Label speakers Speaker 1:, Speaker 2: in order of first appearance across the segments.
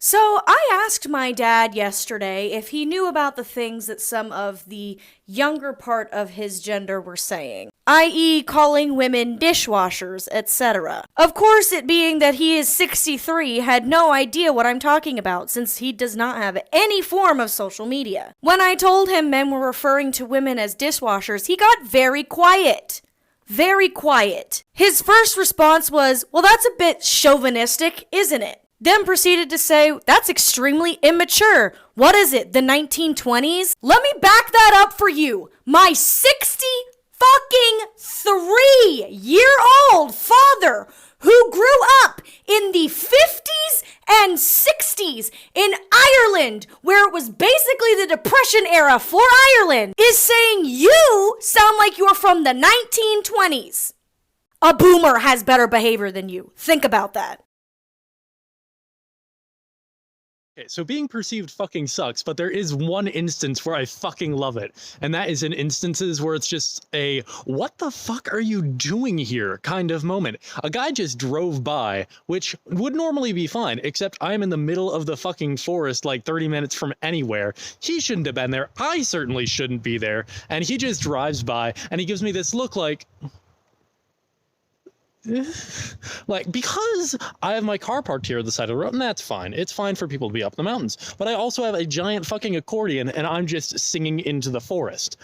Speaker 1: So, I asked my dad yesterday if he knew about the things that some of the younger part of his gender were saying, i.e., calling women dishwashers, etc. Of course, it being that he is 63, had no idea what I'm talking about since he does not have any form of social media. When I told him men were referring to women as dishwashers, he got very quiet. Very quiet. His first response was, well, that's a bit chauvinistic, isn't it? Then proceeded to say, that's extremely immature. What is it, the 1920s? Let me back that up for you. My 63-year-old father who grew up in the 50s and 60s in Ireland, where it was basically the Depression era for Ireland, is saying you sound like you're from the 1920s. A boomer has better behavior than you. Think about that.
Speaker 2: Okay, so being perceived fucking sucks, but there is one instance where I fucking love it, and that is in instances where it's just a what the fuck are you doing here kind of moment. A guy just drove by, which would normally be fine, except I'm in the middle of the fucking forest like 30 minutes from anywhere. He shouldn't have been there. I certainly shouldn't be there. And he just drives by and he gives me this look like, like, because I have my car parked here at the side of the road, and that's fine. It's fine for people to be up in the mountains. But I also have a giant fucking accordion, and I'm just singing into the forest.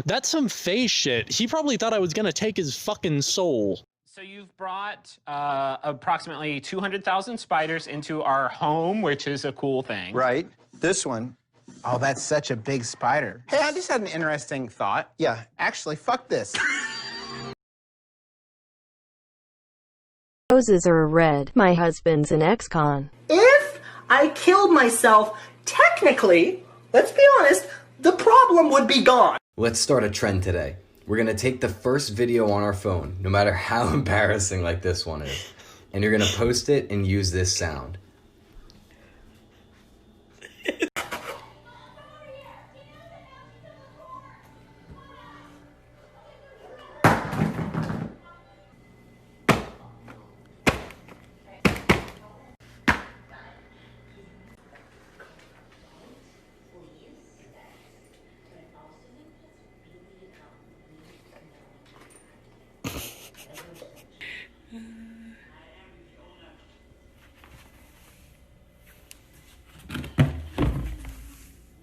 Speaker 2: That's some face shit. He probably thought I was gonna take his fucking soul.
Speaker 3: So you've brought approximately 200,000 spiders into our home, which is a cool thing.
Speaker 4: Right. This one.
Speaker 5: Oh, that's such a big spider. Hey, I just had an interesting thought.
Speaker 4: Yeah.
Speaker 5: Actually, fuck this.
Speaker 6: Roses are red. My husband's an ex-con.
Speaker 7: If I killed myself, technically, let's be honest, the problem would be gone.
Speaker 8: Let's start a trend today. We're gonna take the first video on our phone, no matter how embarrassing like this one is, and you're gonna post it and use this sound.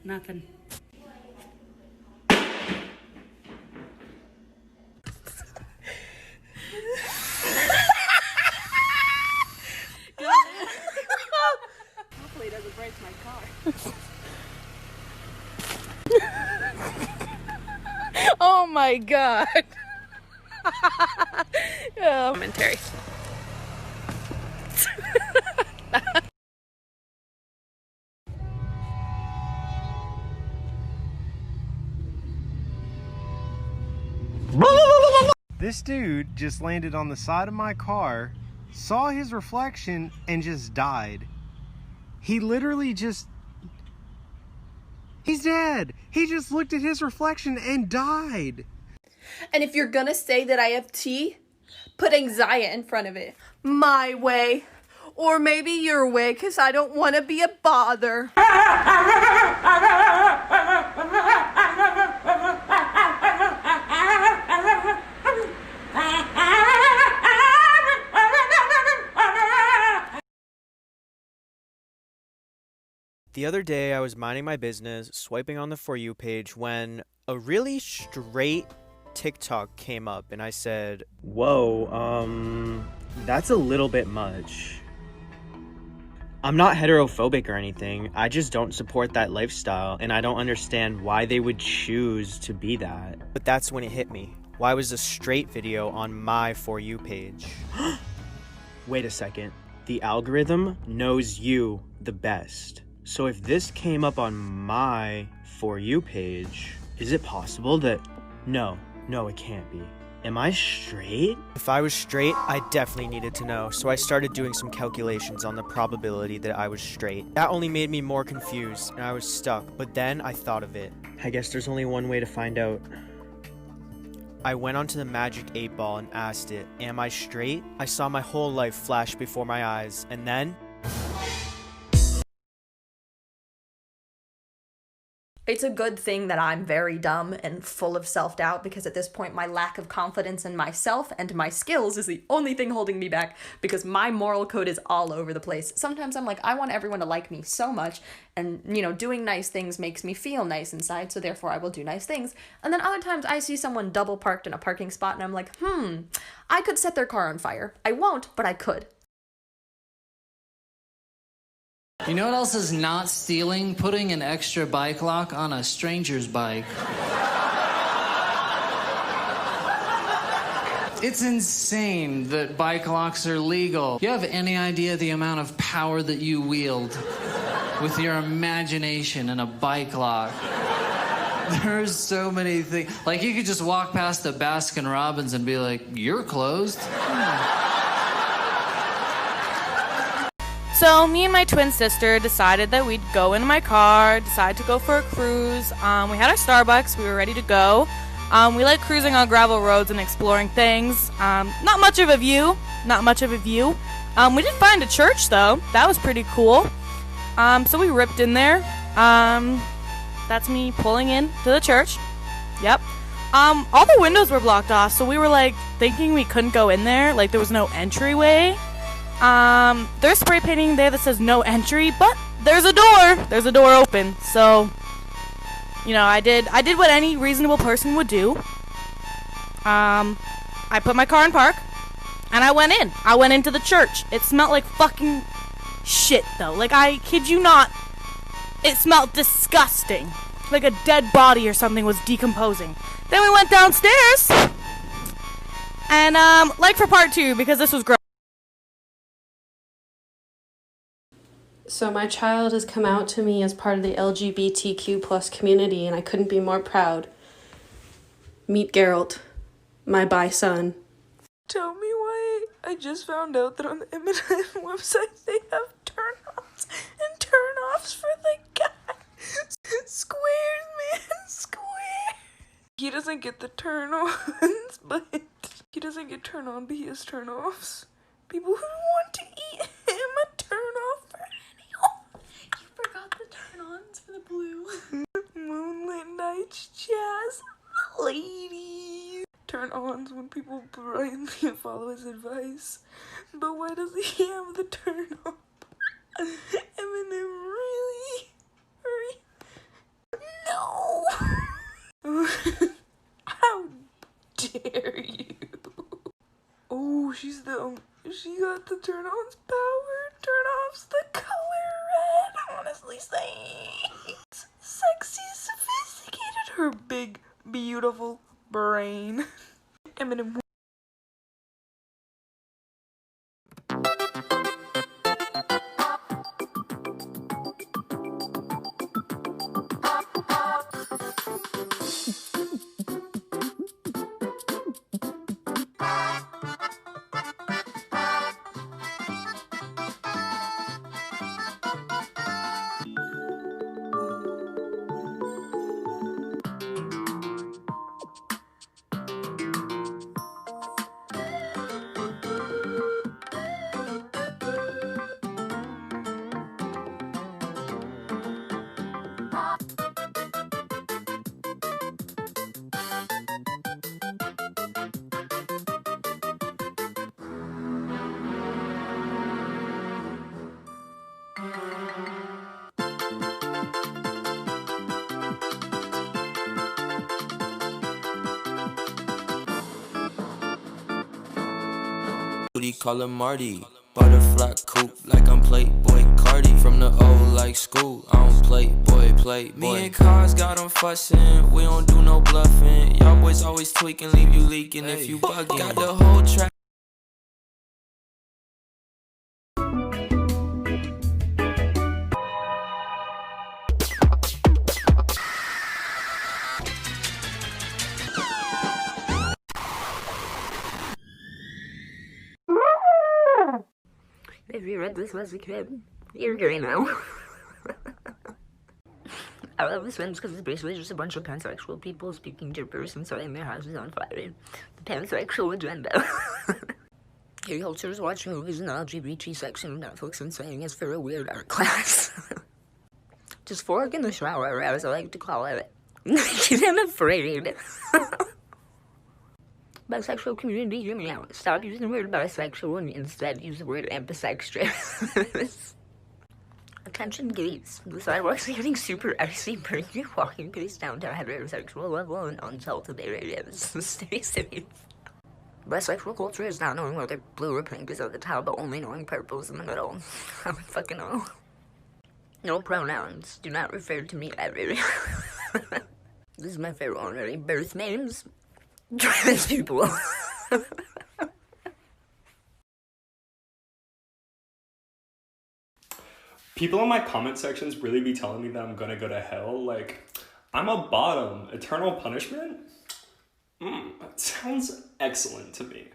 Speaker 9: Nothing. Hopefully it doesn't break my car. Oh my god. Commentary.
Speaker 10: This dude just landed on the side of my car, saw his reflection, and just died. He literally just... He's dead! He just looked at his reflection and died!
Speaker 11: And if you're gonna say that I have tea, put anxiety in front of it. My way. Or maybe your way, because I don't want to be a bother.
Speaker 12: The other day, I was minding my business, swiping on the For You page, when a really straight TikTok came up, and I said, whoa, that's a little bit much. I'm not heterophobic or anything, I just don't support that lifestyle, and I don't understand why they would choose to be that. But that's when it hit me. Why was a straight video on my For You page? Wait a second. The algorithm knows you the best. So if this came up on my For You page, is it possible that... No, it can't be. Am I straight? If I was straight, I definitely needed to know, so I started doing some calculations on the probability that I was straight. That only made me more confused, and I was stuck, but then I thought of it. I guess there's only one way to find out. I went onto the Magic 8 Ball and asked it, am I straight? I saw my whole life flash before my eyes, and then...
Speaker 11: It's a good thing that I'm very dumb and full of self-doubt, because at this point my lack of confidence in myself and my skills is the only thing holding me back, because my moral code is all over the place. Sometimes I'm like, I want everyone to like me so much, and doing nice things makes me feel nice inside, so therefore I will do nice things. And then other times I see someone double parked in a parking spot and I'm like, I could set their car on fire. I won't, but I could.
Speaker 4: You know what else is not stealing? Putting an extra bike lock on a stranger's bike. It's insane that bike locks are legal. You have any idea the amount of power that you wield with your imagination in a bike lock? There's so many things. Like, you could just walk past the Baskin Robbins and be like, you're closed.
Speaker 9: So me and my twin sister decided that we'd go in my car, decide to go for a cruise. We had our Starbucks, we were ready to go. We like cruising on gravel roads and exploring things. Not much of a view. We did find a church though, that was pretty cool. So we ripped in there. That's me pulling in to the church. Yep. All the windows were blocked off, so we were like thinking we couldn't go in there, like there was no entryway. There's spray painting there that says no entry, but there's a door open. So, I did what any reasonable person would do. I put my car in park, and I went into the church. It smelled like fucking shit, though. Like, I kid you not, it smelled disgusting. Like a dead body or something was decomposing. Then we went downstairs, and, like for part 2, because this was gross.
Speaker 13: So my child has come out to me as part of the LGBTQ+ community, and I couldn't be more proud. Meet Geralt, my bi son.
Speaker 14: Tell me why I just found out that on the M&M website they have turn-ons and turn-offs for the guy. Squares, man, square. He doesn't get the turn-ons, but he doesn't get turn-on, but he has turn-offs. People who want to eat him a turn-off for you forgot the turn-ons for the blue. Moonlit Nights Jazz Lady. Turn-ons when people blindly follow his advice. But why does he have the turn-on? Eminem really? No! How dare you? Oh, she got the turn-ons power, turn-offs the color red, honestly saying. Sexy, sophisticated, her big, beautiful brain. Eminem.
Speaker 15: Call him Marty, butterfly coupe like I'm Playboy Cardi. From the old like school, I don't play. Me and cars got them fussing, we don't do no bluffing. Y'all boys always tweaking, leave you leaking if you bugging. Got the whole track.
Speaker 16: If you read this was a kid, you're gay now. I love this one because it's basically just a bunch of pansexual people speaking gibberish and setting their houses on fire. The pansexual agenda. Harry Holter's watching movies in the LGBT section of Netflix and saying it's for a weird art class. Just fork in the shower, as I like to call it. I'm afraid. Bisexual community, hear me out. Stop using the word bisexual and instead use the word ambisextrous. Attention gays. The sidewalks are getting super icy, but you're walking pace down to heterosexual level and uncultivated areas. Stay safe. Bisexual culture is not knowing whether blue or pink is at the top, but only knowing purple is in the middle. I don't fucking know. No pronouns. Do not refer to me ever. This is my favorite one, already. Birth names. Trans people.
Speaker 17: People in my comment sections really be telling me that I'm gonna go to hell. Like, I'm a bottom. Eternal punishment? That sounds excellent to me.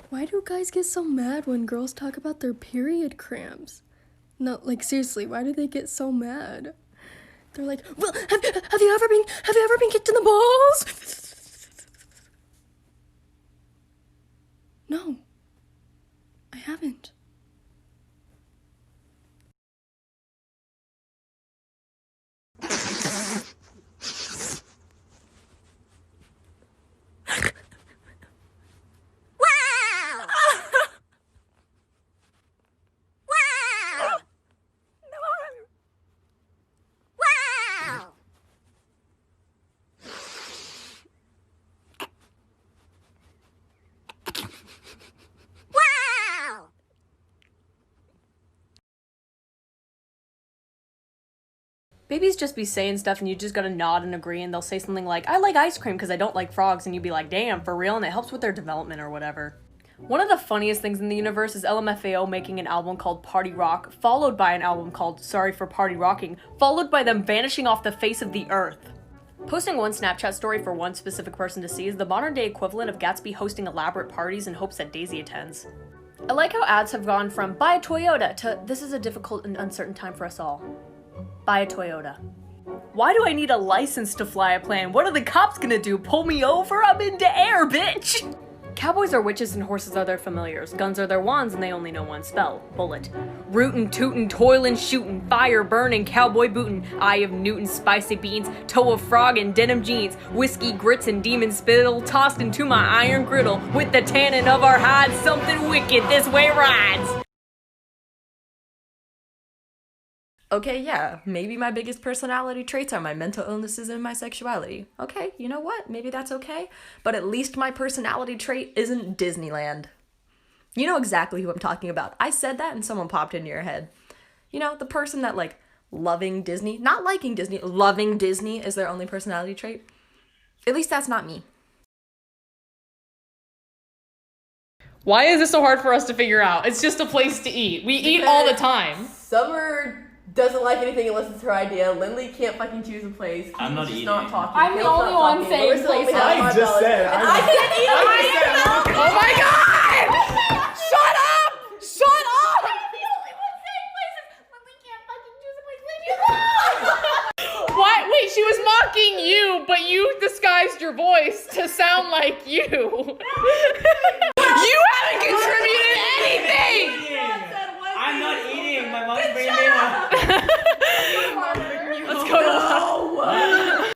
Speaker 13: Why do guys get so mad when girls talk about their period cramps? No, like seriously, why do they get so mad? They're like, well, have you ever been kicked in the balls? No, I haven't.
Speaker 11: Babies just be saying stuff and you just gotta nod and agree, and they'll say something like, I like ice cream because I don't like frogs, and you'd be like, damn, for real? And it helps with their development or whatever. One of the funniest things in the universe is LMFAO making an album called Party Rock, followed by an album called Sorry for Party Rocking, followed by them vanishing off the face of the earth. Posting one Snapchat story for one specific person to see is the modern day equivalent of Gatsby hosting elaborate parties in hopes that Daisy attends. I like how ads have gone from buy a Toyota to this is a difficult and uncertain time for us all. Buy a Toyota. Why do I need a license to fly a plane? What are the cops gonna do? Pull me over? I'm in the air, bitch! Cowboys are witches and horses are their familiars. Guns are their wands and they only know one spell. Bullet. Rootin', tootin', toilin', shootin', fire burnin', cowboy bootin', eye of Newton, spicy beans, toe of frog and denim jeans, whiskey grits and demon spittle, tossed into my iron griddle. With the tannin of our hides, something wicked this way rides. Okay, yeah, maybe my biggest personality traits are my mental illnesses and my sexuality. Okay, you know what? Maybe that's okay. But at least my personality trait isn't Disneyland. You know exactly who I'm talking about. I said that and someone popped into your head. You know, the person that, like, loving Disney, not liking Disney, loving Disney is their only personality trait. At least that's not me.
Speaker 18: Why is this so hard for us to figure out? It's just a place to eat. We eat all the time.
Speaker 19: Summer doesn't like anything unless it's her idea. Lindley can't fucking choose a place.
Speaker 20: I'm not
Speaker 19: He's
Speaker 20: eating.
Speaker 19: not talking.
Speaker 18: I'm the only one saying places.
Speaker 19: I just said. I can't eat.
Speaker 18: Oh my god! Shut up! Shut up!
Speaker 19: I'm the only one saying places. Lindley can't fucking choose a place. Leave me alone.
Speaker 18: What? Wait, she was mocking you, but you disguised your voice to sound like you. You haven't contributed anything!
Speaker 20: I'm not eating. My mom's bringing me home.
Speaker 18: Let's go. No.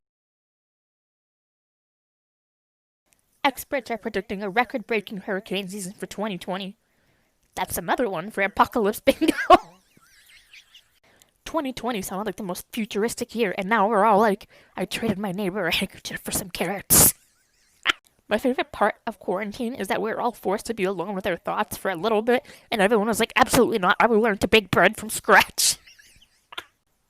Speaker 21: Experts are predicting a record-breaking hurricane season for 2020. That's another one for Apocalypse Bingo. 2020 sounded like the most futuristic year, and now we're all like, I traded my neighbor a handkerchief for some carrots. My favorite part of quarantine is that we're all forced to be alone with our thoughts for a little bit, and everyone was like, absolutely not, I will learn to bake bread from scratch.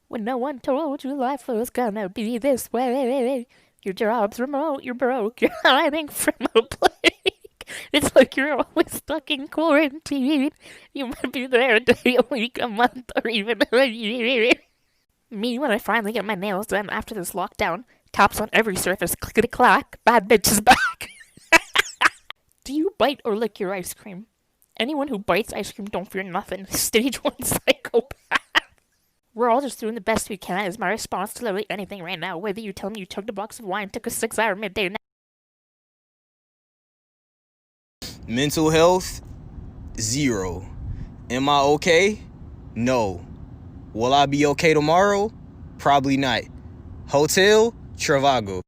Speaker 21: When no one told you life was gonna be this way, your job's remote, you're broke, you're hiding from a plague. It's like you're always stuck in quarantine. You might be there a day, a week, a month, or even a year. Me, when I finally get my nails done after this lockdown, taps on every surface, clickety-clack, bad bitch is back. Do you bite or lick your ice cream? Anyone who bites ice cream don't fear nothing. Stage 1 psychopath. We're all just doing the best we can is my response to literally anything right now, whether you tell me you chugged a box of wine, took a 6-hour midday nap.
Speaker 1: Mental health, 0. Am I okay? No. Will I be okay tomorrow? Probably not. Hotel, Travago.